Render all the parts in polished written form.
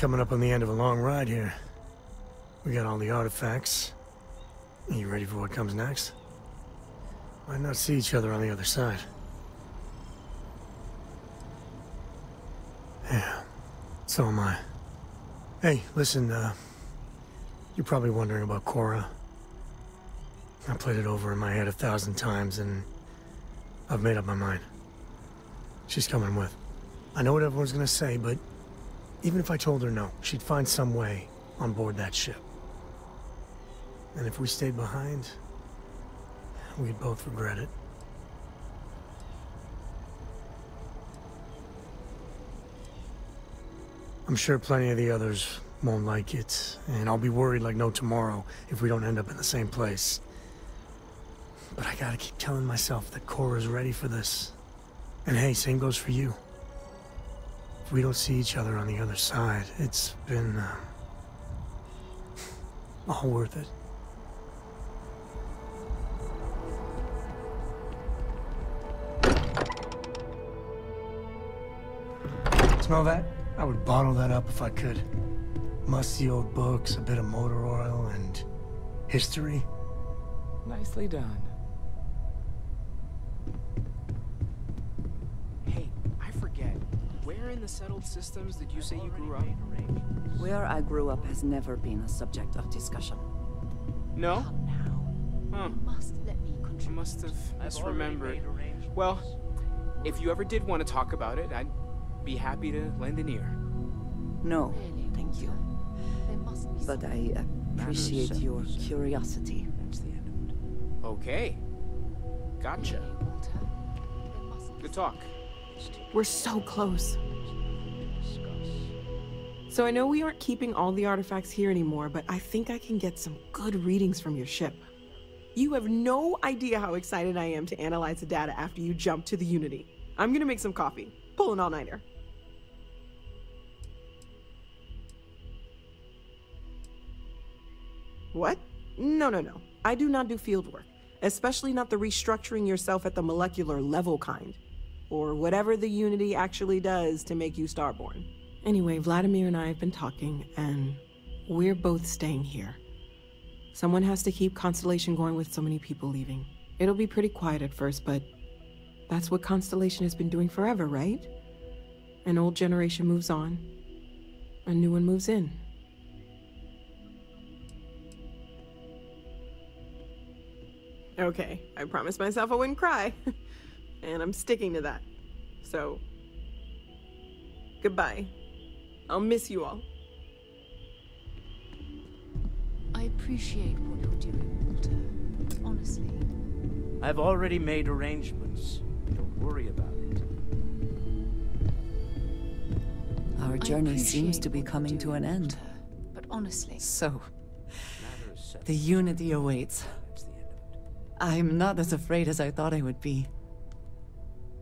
coming up on the end of a long ride here. We got all the artifacts. You ready for what comes next? Might not see each other on the other side. Yeah, so am I. Hey, listen, you're probably wondering about Cora. I played it over in my head 1,000 times, and I've made up my mind. She's coming with. I know what everyone's gonna say, but even if I told her no, she'd find some way on board that ship. And if we stayed behind, we'd both regret it. I'm sure plenty of the others won't like it, and I'll be worried like no tomorrow if we don't end up in the same place. But I gotta keep telling myself that Cora's ready for this. And hey, same goes for you. If we don't see each other on the other side, it's been, all worth it. Smell that? I would bottle that up if I could. Musty old books, a bit of motor oil, and history. Nicely done. Hey, I forget. Where in the settled systems did you say you grew up? Where I grew up has never been a subject of discussion. No? Huh. You must let me contribute. I must have misremembered. Well, if you ever did want to talk about it, I'd be happy to lend an ear. No, thank you. But I appreciate your curiosity. Okay. Gotcha. Good talk. We're so close. So I know we aren't keeping all the artifacts here anymore, but I think I can get some good readings from your ship. You have no idea how excited I am to analyze the data after you jump to the Unity. I'm gonna make some coffee. Pull an all-nighter. What? No. I do not do field work, especially not the restructuring yourself at the molecular level kind, or whatever the Unity actually does to make you starborn. Anyway, Vladimir and I have been talking, and we're both staying here. Someone has to keep Constellation going with so many people leaving. It'll be pretty quiet at first, but that's what Constellation has been doing forever, right? An old generation moves on, a new one moves in. Okay, I promised myself I wouldn't cry, and I'm sticking to that. So, goodbye. I'll miss you all. I appreciate what you're doing, Walter. Honestly. I've already made arrangements. Don't worry about it. Our journey seems to be coming to an end. But honestly. So, the Unity awaits. I'm not as afraid as I thought I would be.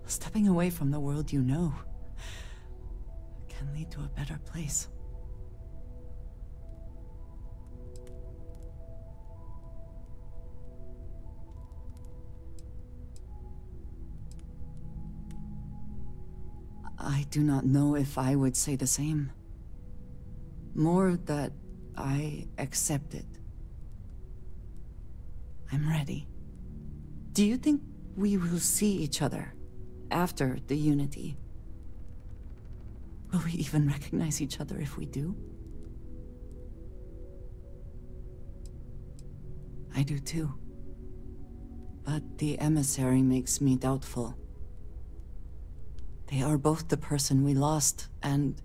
Stepping away from the world you know can lead to a better place. I do not know if I would say the same. More that I accept it. I'm ready. Do you think we will see each other after the Unity? Will we even recognize each other if we do? I do too. But the emissary makes me doubtful. They are both the person we lost and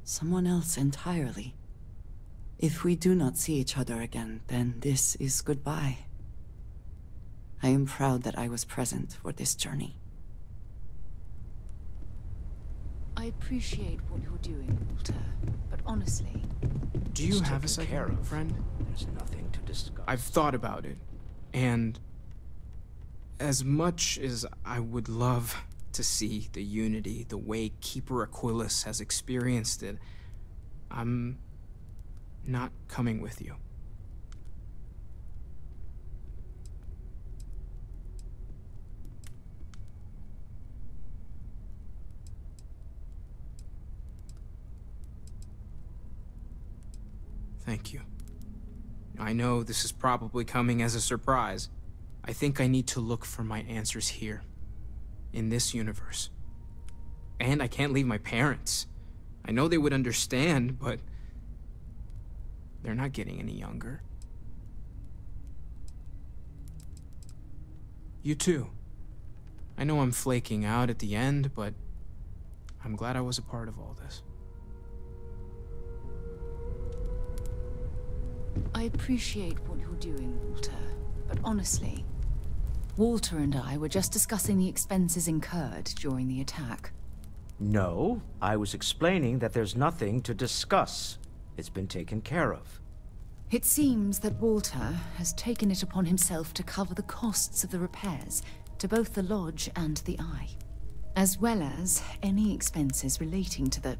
someone else entirely. If we do not see each other again, then this is goodbye. I am proud that I was present for this journey. I appreciate what you're doing, Walter, but honestly... Do you have a second, friend? There's nothing to discuss. I've thought about it, and as much as I would love to see the Unity the way Keeper Aquilus has experienced it, I'm not coming with you. Thank you. I know this is probably coming as a surprise. I think I need to look for my answers here, in this universe. And I can't leave my parents. I know they would understand, but they're not getting any younger. You too. I know I'm flaking out at the end, but I'm glad I was a part of all this. I appreciate what you're doing, Walter, but honestly, Walter and I were just discussing the expenses incurred during the attack. No, I was explaining that there's nothing to discuss. It's been taken care of. It seems that Walter has taken it upon himself to cover the costs of the repairs to both the lodge and the Eye, as well as any expenses relating to the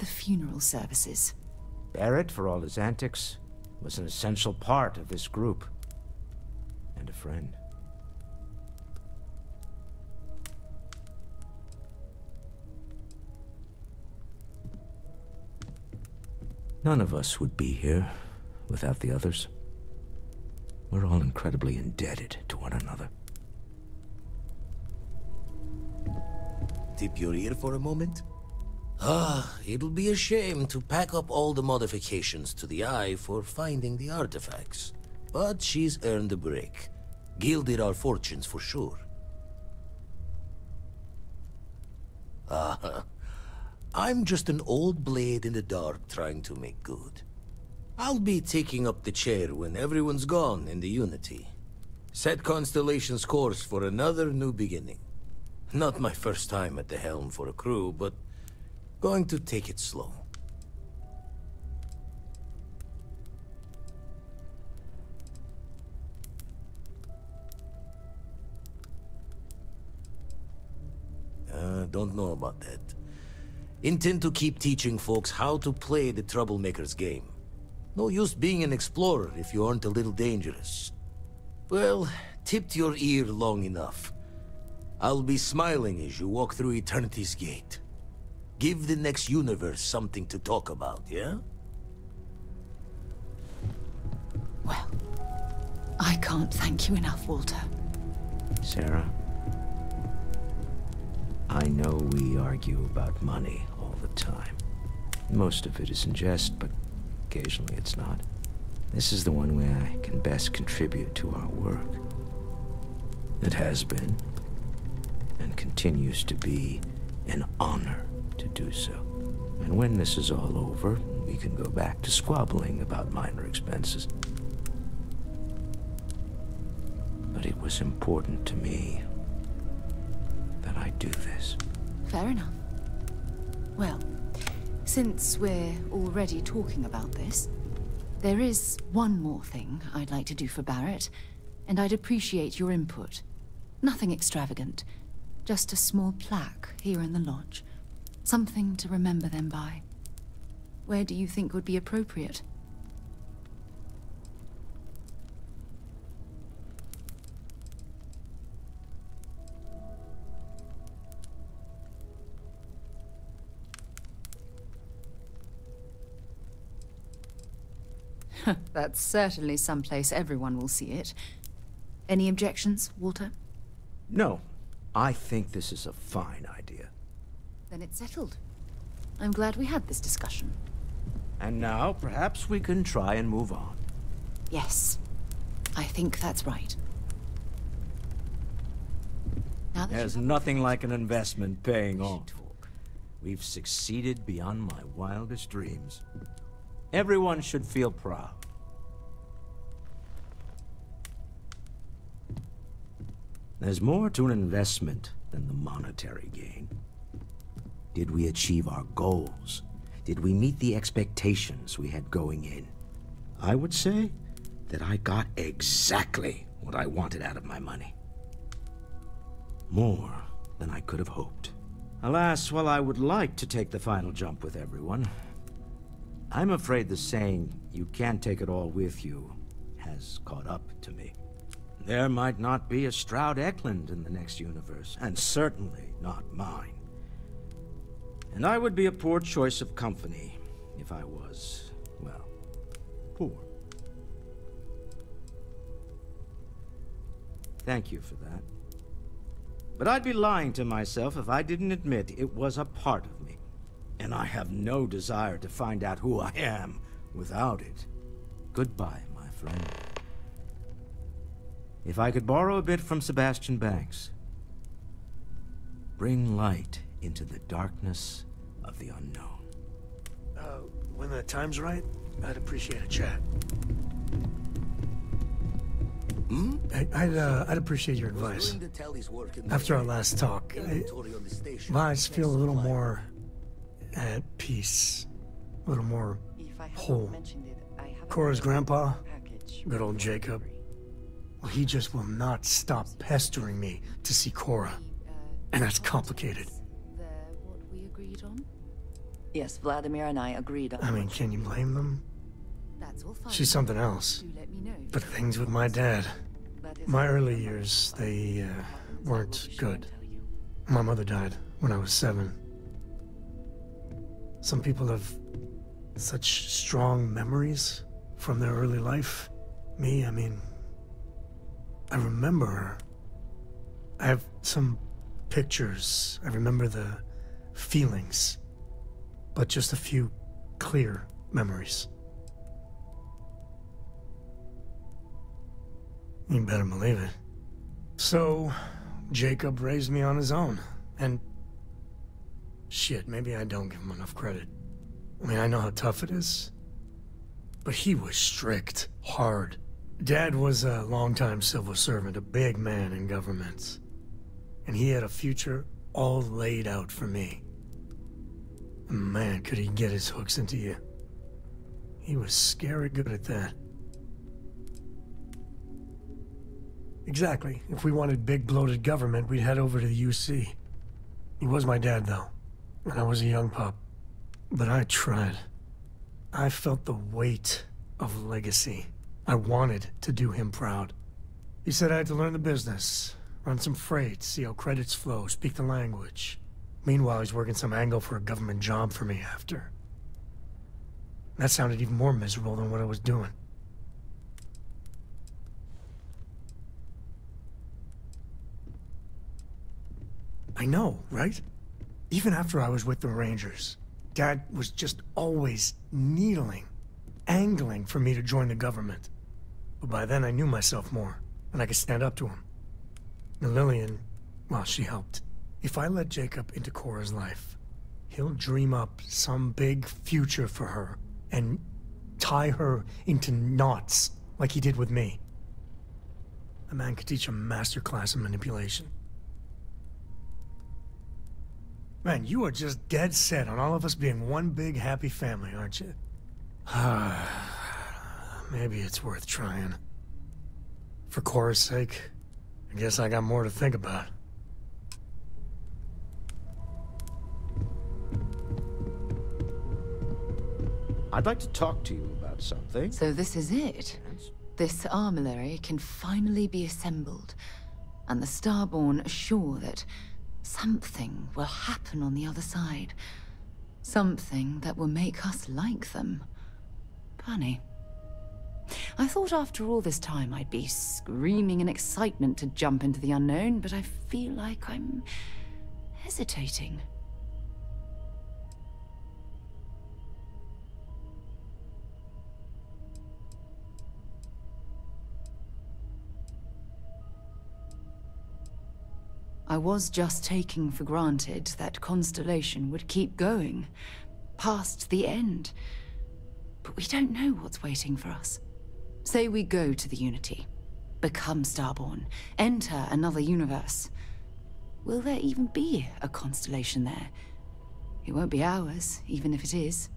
funeral services. Barrett, for all his antics, was an essential part of this group. And a friend. None of us would be here without the others. We're all incredibly indebted to one another. Tip your ear for a moment? It'll be a shame to pack up all the modifications to the Eye for finding the artifacts. But she's earned a break. Gilded our fortunes for sure. I'm just an old blade in the dark trying to make good. I'll be taking up the chair when everyone's gone in the Unity. Set Constellation's course for another new beginning. Not my first time at the helm for a crew, but going to take it slow. Don't know about that. Intend to keep teaching folks how to play the Troublemaker's game. No use being an explorer if you aren't a little dangerous. Well, tipped your ear long enough. I'll be smiling as you walk through Eternity's gate. Give the next universe something to talk about, yeah? Well, I can't thank you enough, Walter. Sarah, I know we argue about money all the time. Most of it is in jest, but occasionally it's not. This is the one way I can best contribute to our work. It has been, and continues to be, an honor to do so. And when this is all over, we can go back to squabbling about minor expenses. But it was important to me that I do this. Fair enough. Well, since we're already talking about this, there is one more thing I'd like to do for Barrett, and I'd appreciate your input. Nothing extravagant, just a small plaque here in the lodge. Something to remember them by. Where do you think would be appropriate? That's certainly someplace everyone will see it. Any objections, Walter? No, I think this is a fine idea. Then it's settled. I'm glad we had this discussion. And now, perhaps we can try and move on. Yes, I think that's right. Now that There's nothing like an investment paying off. We've succeeded beyond my wildest dreams. Everyone should feel proud. There's more to an investment than the monetary gain. Did we achieve our goals? Did we meet the expectations we had going in? I would say that I got exactly what I wanted out of my money. More than I could have hoped. Alas, while I would like to take the final jump with everyone, I'm afraid the saying, "you can't take it all with you," has caught up to me. There might not be a Stroud Eklund in the next universe, and certainly not mine. And I would be a poor choice of company if I was well, poor. Thank you for that. But I'd be lying to myself if I didn't admit it was a part of me. And I have no desire to find out who I am without it. Goodbye, my friend. If I could borrow a bit from Sebastian Banks. Bring light into the darkness of the unknown. When the time's right, I'd appreciate a chat. Hmm? I'd appreciate your advice. After our last talk, I just feel a little more at peace, a little more whole. Cora's grandpa, good old Jacob, well, he just will not stop pestering me to see Cora, and that's complicated. What we agreed on? Yes, Vladimir and I agreed on. I mean, can you blame them? That's all fine. She's something else. Do let me know. But things with my dad, my early years, they weren't good. My mother died when I was 7. Some people have such strong memories from their early life. Me, I mean, I remember her. I have some pictures. I remember the feelings, but just a few clear memories. You better believe it. So, Jacob raised me on his own, and shit, maybe I don't give him enough credit. I mean, I know how tough it is, but he was strict, hard. Dad was a longtime civil servant, a big man in government, and he had a future all laid out for me. And man, could he get his hooks into you. He was scary good at that. Exactly. If we wanted big bloated government, we'd head over to the UC. He was my dad, though, and I was a young pup. But I tried. I felt the weight of legacy. I wanted to do him proud. He said I had to learn the business, run some freight, see how credits flow, speak the language. Meanwhile, he's working some angle for a government job for me after. That sounded even more miserable than what I was doing. I know, right? Even after I was with the Rangers, Dad was just always needling, angling for me to join the government. But by then I knew myself more, and I could stand up to him. And Lillian, well, she helped. If I let Jacob into Cora's life, he'll dream up some big future for her, and tie her into knots like he did with me. A man could teach a masterclass in manipulation. Man, you are just dead set on all of us being one big happy family, aren't you? Maybe it's worth trying. For Cora's sake, I guess I got more to think about. I'd like to talk to you about something. So this is it. This armillary can finally be assembled, and the Starborn are sure that something will happen on the other side. Something that will make us like them. Funny. I thought after all this time I'd be screaming in excitement to jump into the unknown, but I feel like I'm hesitating. I was just taking for granted that Constellation would keep going, past the end. But we don't know what's waiting for us. Say we go to the Unity, become Starborn, enter another universe. Will there even be a Constellation there? It won't be ours, even if it is.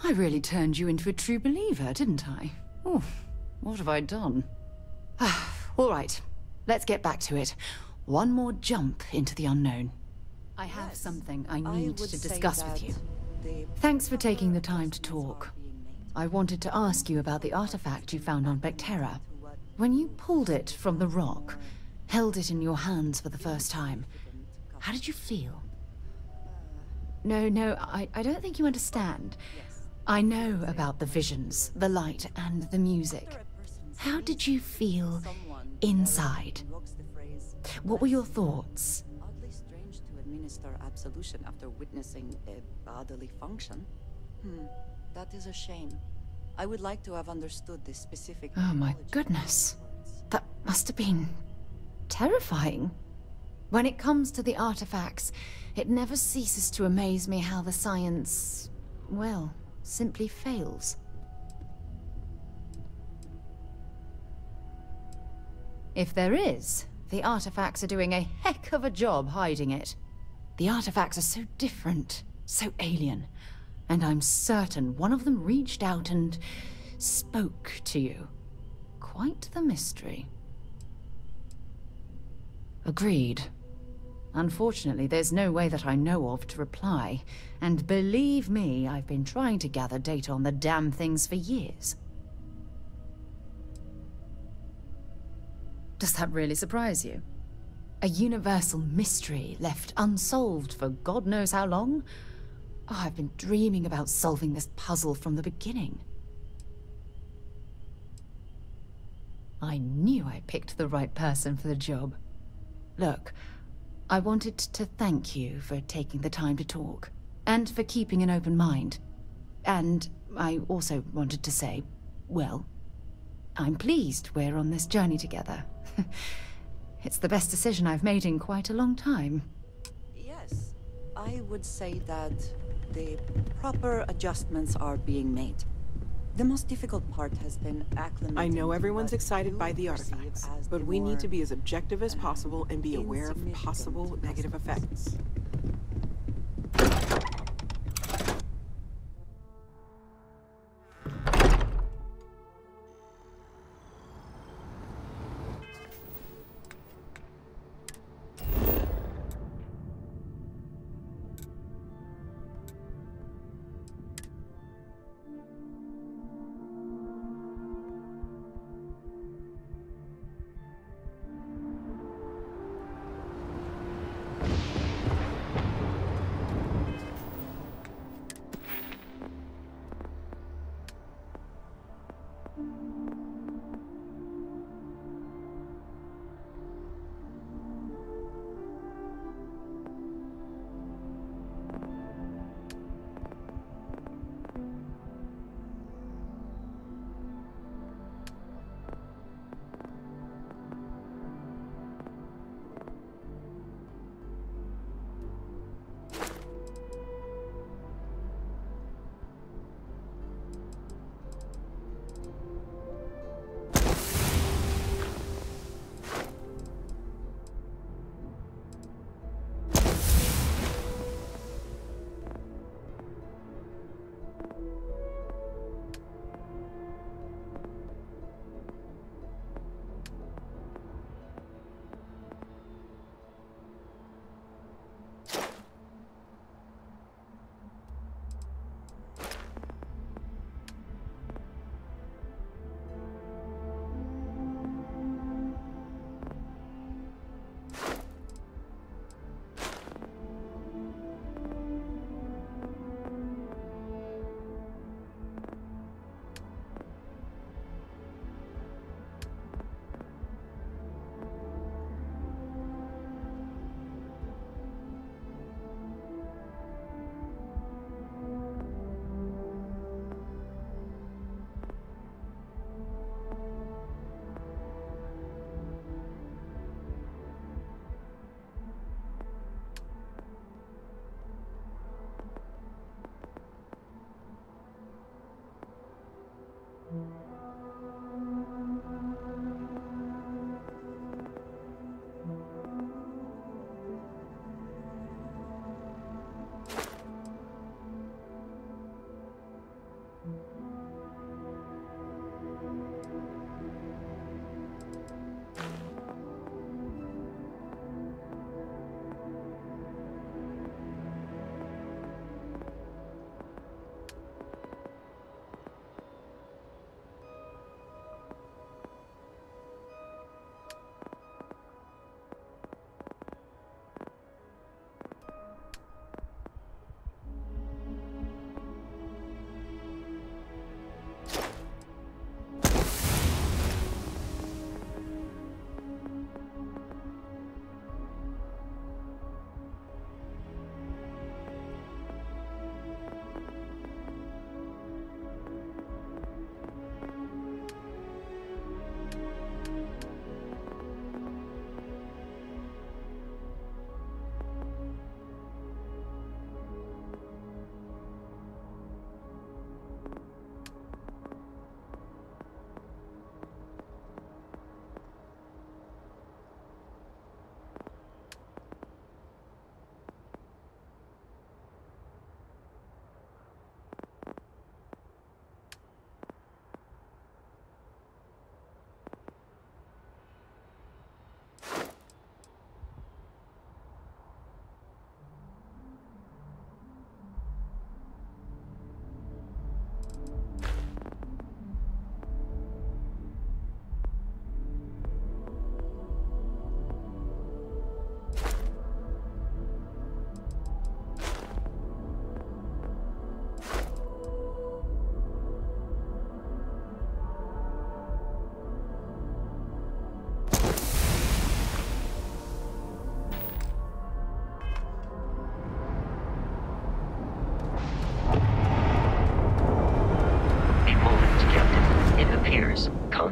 I really turned you into a true believer, didn't I? Oh, what have I done? All right, let's get back to it. One more jump into the unknown. I have something I need to discuss with you. Thanks for taking the time to talk. I wanted to ask you about the artifact you found on Bactera. When you pulled it from the rock, held it in your hands for the first time, how did you feel? No, I don't think you understand. I know about the visions, the light, and the music. How did you feel inside? What were your thoughts? Oddly strange to administer absolution after witnessing a bodily function. That is a shame. I would like to have understood this specific. Oh my goodness. That must have been terrifying. When it comes to the artifacts, it never ceases to amaze me how the science, well, simply fails. If there is, the artifacts are doing a heck of a job hiding it. The artifacts are so different, so alien, and I'm certain one of them reached out and spoke to you. Quite the mystery. Agreed. Unfortunately, there's no way that I know of to reply, and believe me, I've been trying to gather data on the damn things for years. Does that really surprise you? A universal mystery left unsolved for God knows how long? Oh, I've been dreaming about solving this puzzle from the beginning. I knew I picked the right person for the job. Look, I wanted to thank you for taking the time to talk, and for keeping an open mind. And I also wanted to say, well, I'm pleased we're on this journey together. It's the best decision I've made in quite a long time. Yes, I would say that the proper adjustments are being made. The most difficult part has been acclimating. I know to everyone's what excited you by the perceive artifacts, as but the we need to be more, as objective as possible and be aware of insignificant possible negative effects.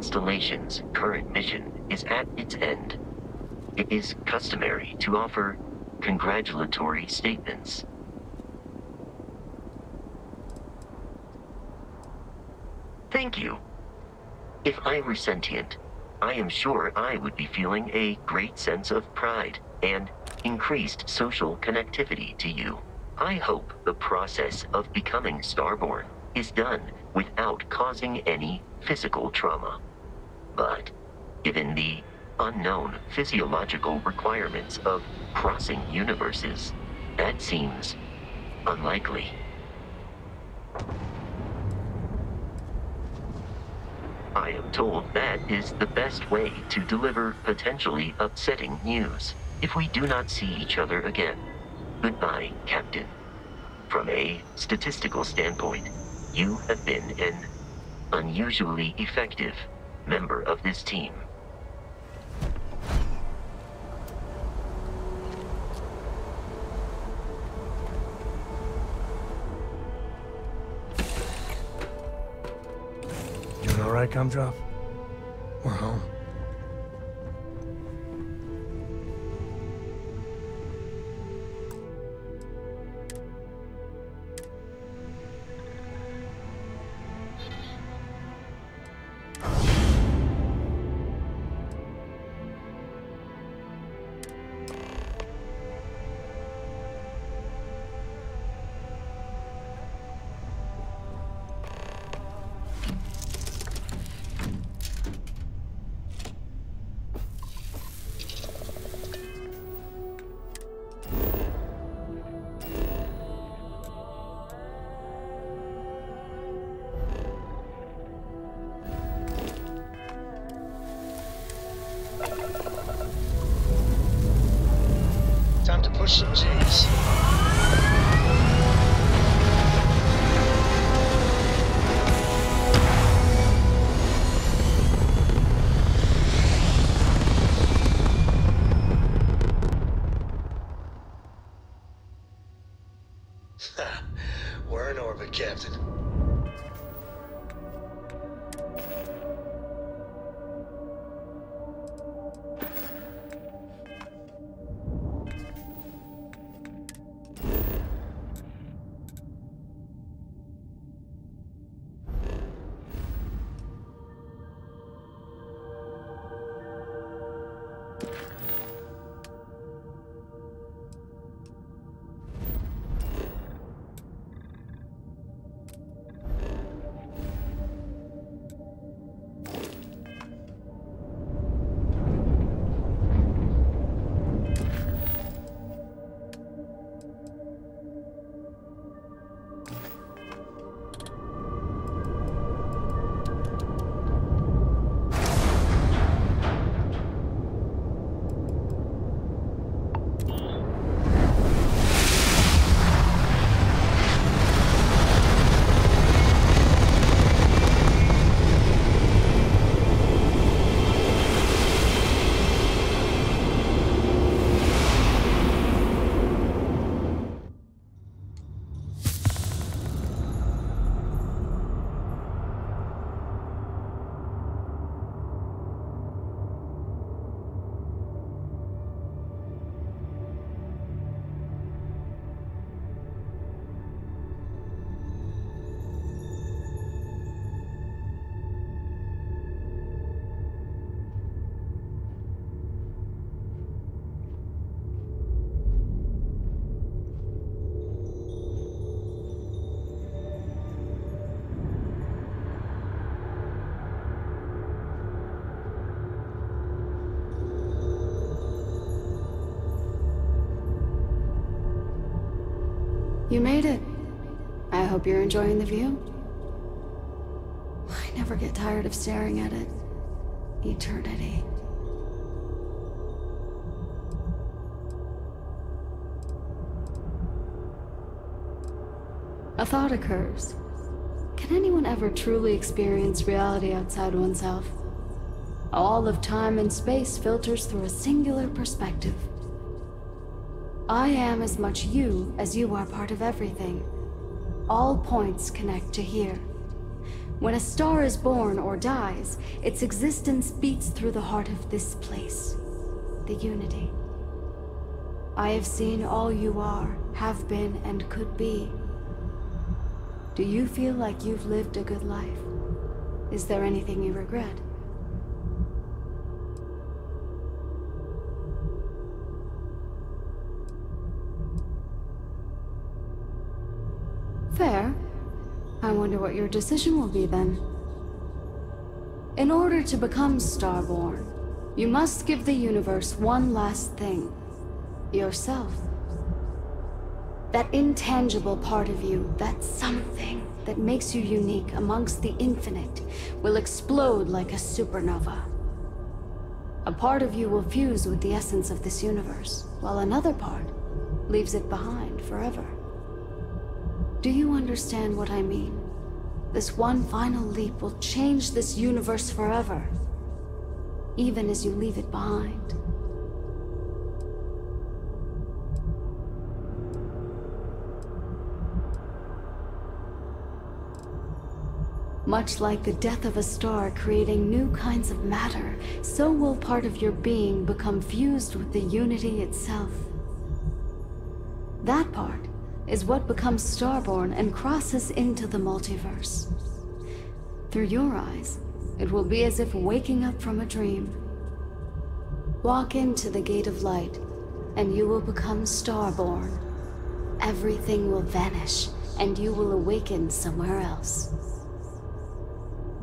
constellation's current mission is at its end, it is customary to offer congratulatory statements. Thank you. If I were sentient, I am sure I would be feeling a great sense of pride and increased social connectivity to you. I hope the process of becoming Starborn is done without causing any physical trauma. But given the unknown physiological requirements of crossing universes, that seems unlikely. I am told that is the best way to deliver potentially upsetting news. If we do not see each other again, goodbye, Captain. From a statistical standpoint, you have been an unusually effective member of this team. Doing all right, Gumdrop? We're home. Time to push some G's. We're in orbit, Captain. You made it. I hope you're enjoying the view. I never get tired of staring at it. Eternity. A thought occurs. Can anyone ever truly experience reality outside oneself? All of time and space filters through a singular perspective. I am as much you as you are part of everything. All points connect to here. When a star is born or dies, its existence beats through the heart of this place, the Unity. I have seen all you are, have been, and could be. Do you feel like you've lived a good life? Is there anything you regret? Fair. I wonder what your decision will be then. In order to become Starborn, you must give the universe one last thing. Yourself. That intangible part of you, that something that makes you unique amongst the infinite, will explode like a supernova. A part of you will fuse with the essence of this universe, while another part leaves it behind forever. Do you understand what I mean? This one final leap will change this universe forever, even as you leave it behind. Much like the death of a star creating new kinds of matter, so will part of your being become fused with the Unity itself. That part is what becomes Starborn and crosses into the multiverse. Through your eyes, it will be as if waking up from a dream. Walk into the gate of light, and you will become Starborn. Everything will vanish, and you will awaken somewhere else.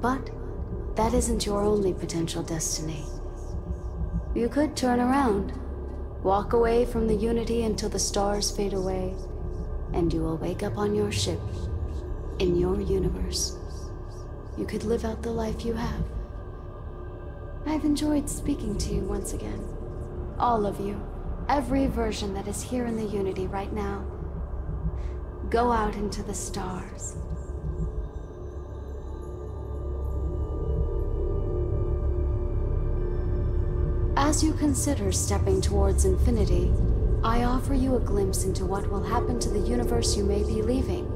But that isn't your only potential destiny. You could turn around, walk away from the Unity until the stars fade away, and you will wake up on your ship, in your universe. You could live out the life you have. I've enjoyed speaking to you once again. All of you, every version that is here in the Unity right now. Go out into the stars. As you consider stepping towards infinity, I offer you a glimpse into what will happen to the universe you may be leaving,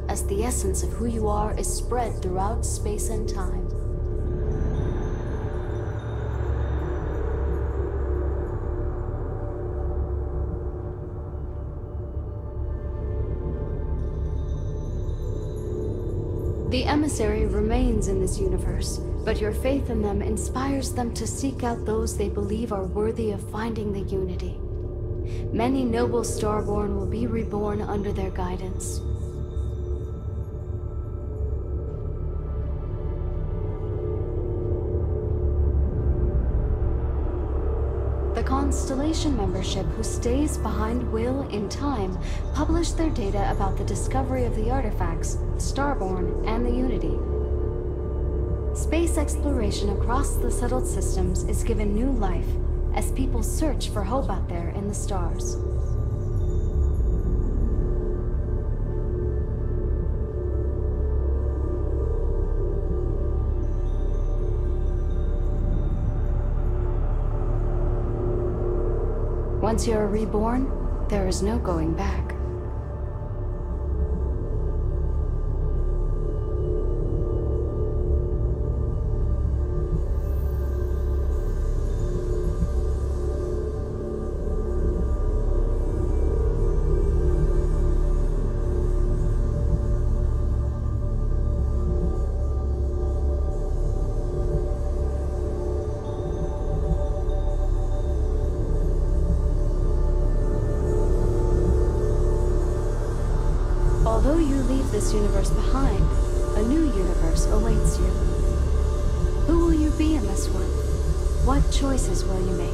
as the essence of who you are is spread throughout space and time. The emissary remains in this universe, but your faith in them inspires them to seek out those they believe are worthy of finding the Unity. Many noble Starborn will be reborn under their guidance. The Constellation membership who stays behind will, in time, publish their data about the discovery of the artifacts, Starborn, and the Unity. Space exploration across the settled systems is given new life, as people search for hope out there in the stars. Once you are reborn, there is no going back. Although you leave this universe behind, a new universe awaits you. Who will you be in this one? What choices will you make?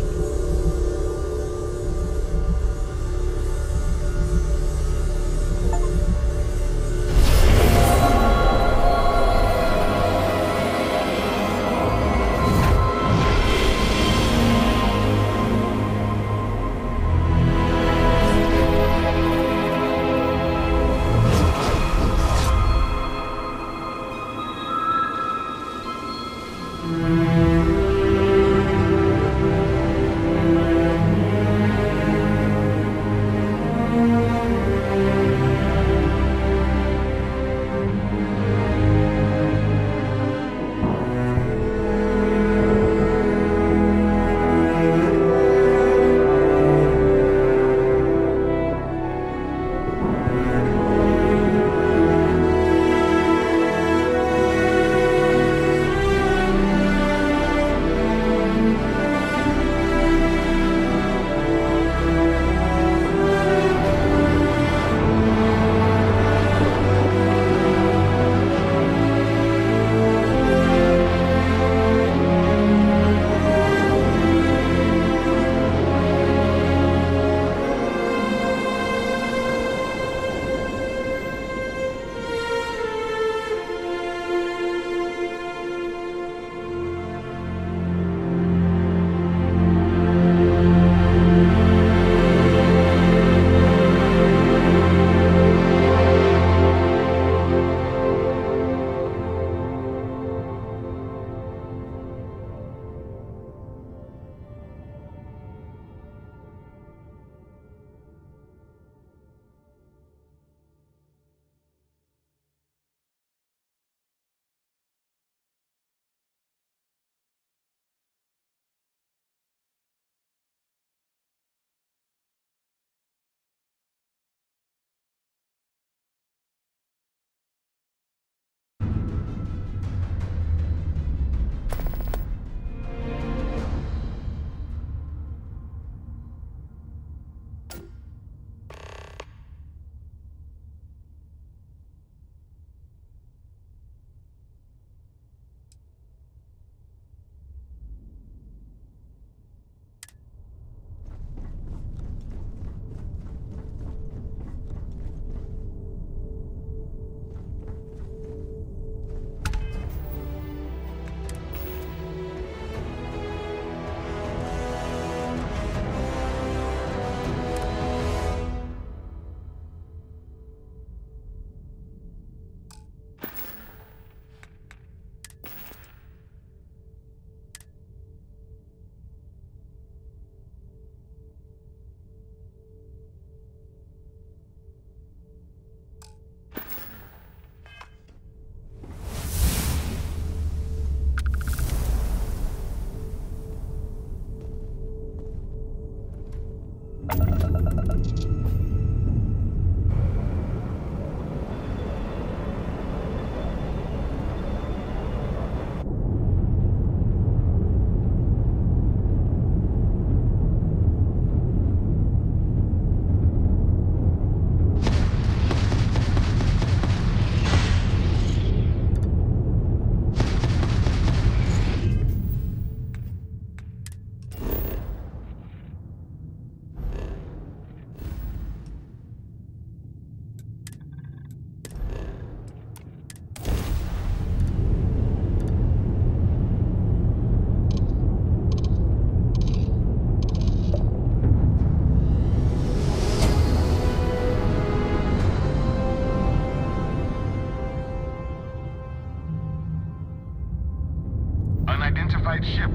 Unidentified ship.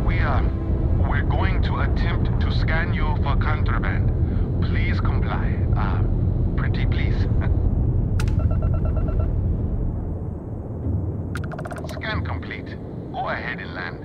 We're going to attempt to scan you for contraband. Please comply. Pretty please. Scan complete. Go ahead and land.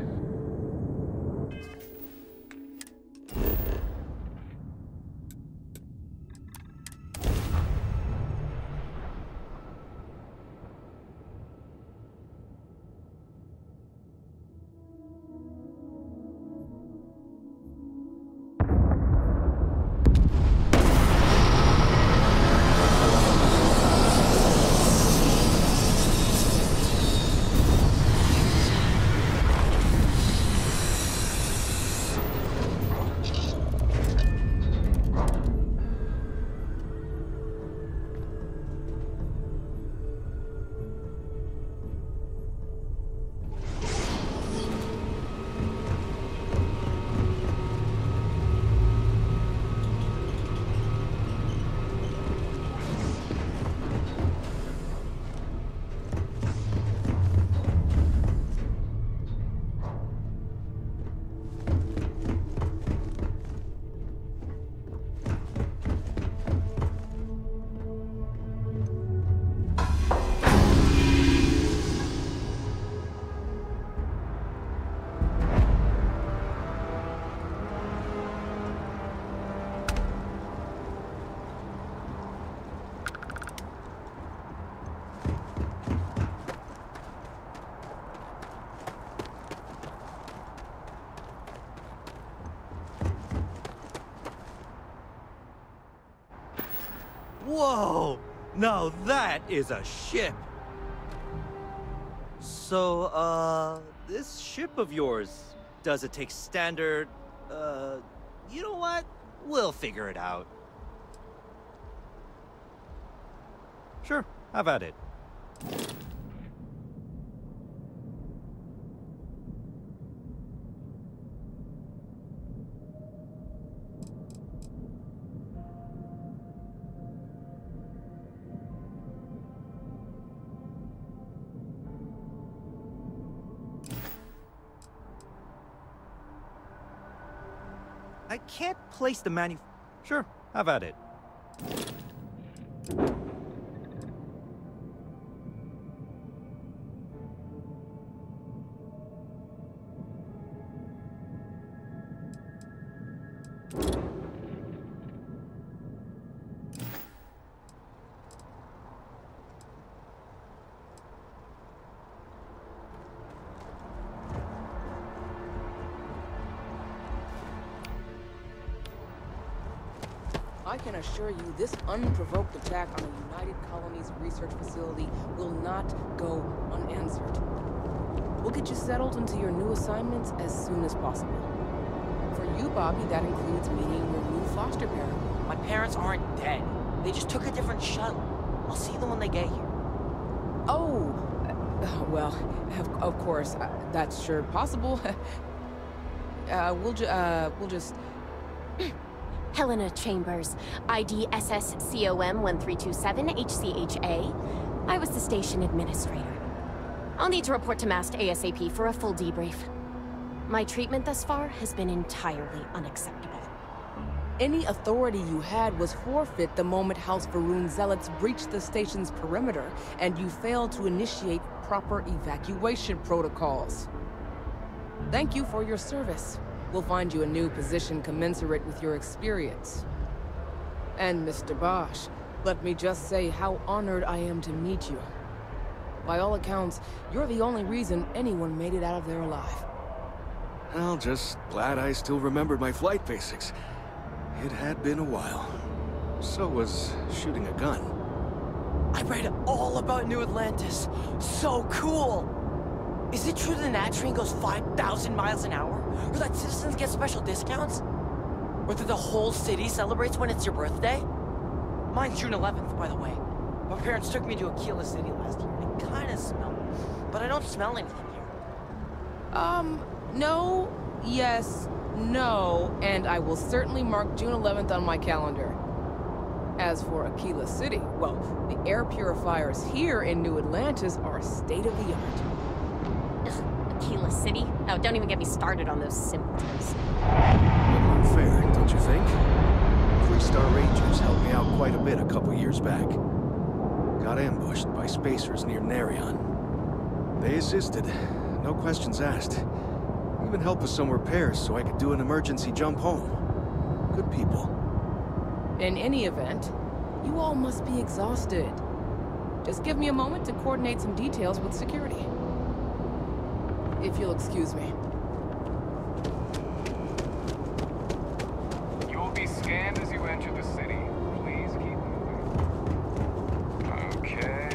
Whoa! Now that is a ship! So, this ship of yours, does it take standard, you know what? We'll figure it out. Sure, have at it. I can't place the Sure, have at it. I can assure you this unprovoked attack on the United Colonies research facility will not go unanswered. We'll get you settled into your new assignments as soon as possible. For you, Bobby, that includes meeting your new foster parent. My parents aren't dead. They just took a different shuttle. I'll see them when they get here. Oh, well, of course, that's sure possible. We'll just... Helena Chambers, ID SSCOM 1327 HCHA. I was the station administrator. I'll need to report to MAST ASAP for a full debrief. My treatment thus far has been entirely unacceptable. Any authority you had was forfeit the moment House Varun zealots breached the station's perimeter, and you failed to initiate proper evacuation protocols. Thank you for your service. We'll find you a new position commensurate with your experience. And Mr. Bosch, let me just say how honored I am to meet you. By all accounts, you're the only reason anyone made it out of there alive. Well, just glad I still remembered my flight basics. It had been a while. So was shooting a gun. I read all about New Atlantis. So cool! Is it true the Nat train goes 5,000 miles an hour? Or that citizens get special discounts? Or that the whole city celebrates when it's your birthday? Mine's June 11th, by the way. My parents took me to Aquila City last year. I kinda smell it, but I don't smell anything here. No, yes, no, and I will certainly mark June 11th on my calendar. As for Aquila City, well, the air purifiers here in New Atlantis are state-of-the-art. Ugh, Aquila City? Oh, don't even get me started on those simpletons. Unfair, don't you think? 3-star Rangers helped me out quite a bit a couple years back. Got ambushed by spacers near Narion. They assisted, no questions asked. Even helped with some repairs so I could do an emergency jump home. Good people. In any event, you all must be exhausted. Just give me a moment to coordinate some details with security. If you'll excuse me. You will be scanned as you enter the city. Please keep moving. Okay.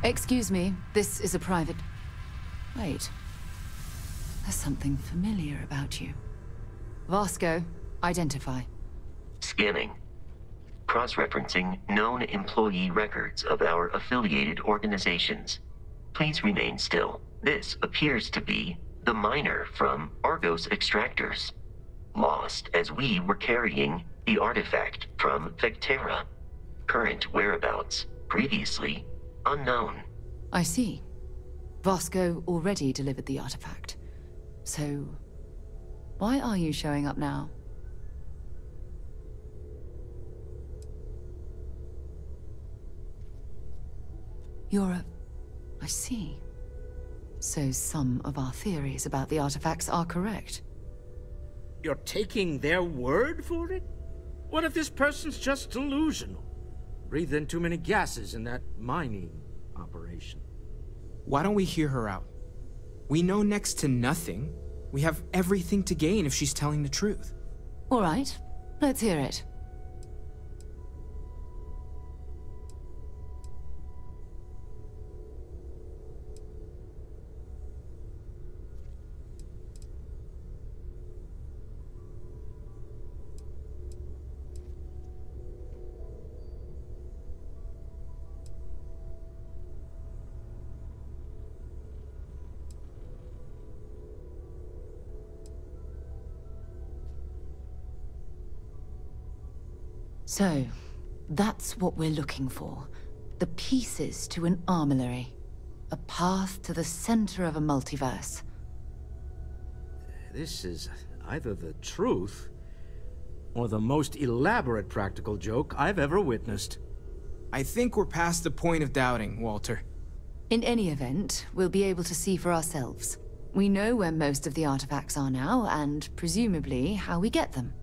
Excuse me, this is a private... Wait. There's something familiar about you. Vasco, identify. Scanning. Cross-referencing known employee records of our affiliated organizations. Please remain still. This appears to be the miner from Argos Extractors. Lost as we were carrying the artifact from Vectera. Current whereabouts, previously unknown. I see. Vasco already delivered the artifact. So, why are you showing up now? I see. So some of our theories about the artifacts are correct. You're taking their word for it? What if this person's just delusional? Breathed in too many gases in that mining operation. Why don't we hear her out? We know next to nothing. We have everything to gain if she's telling the truth. All right, let's hear it. So, that's what we're looking for. The pieces to an armillary. A path to the center of a multiverse. This is either the truth, or the most elaborate practical joke I've ever witnessed. I think we're past the point of doubting, Walter. In any event, we'll be able to see for ourselves. We know where most of the artifacts are now, and presumably how we get them.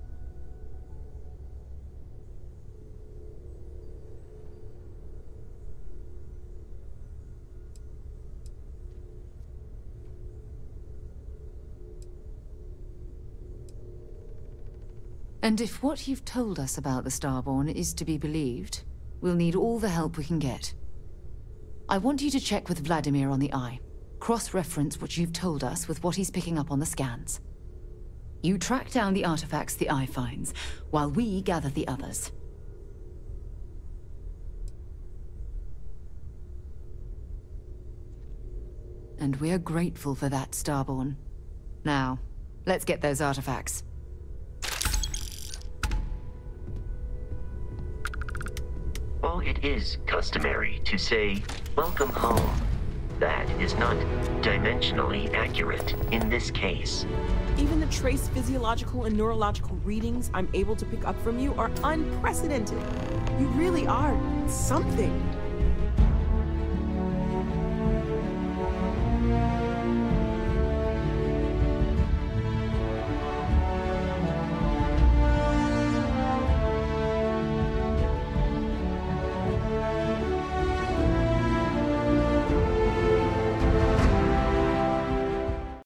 And if what you've told us about the Starborn is to be believed, we'll need all the help we can get. I want you to check with Vladimir on the Eye. Cross-reference what you've told us with what he's picking up on the scans. You track down the artifacts the Eye finds, while we gather the others. And we're grateful for that, Starborn. Now, let's get those artifacts. While it is customary to say, "Welcome home," that is not dimensionally accurate in this case. Even the trace physiological and neurological readings I'm able to pick up from you are unprecedented. You really are something.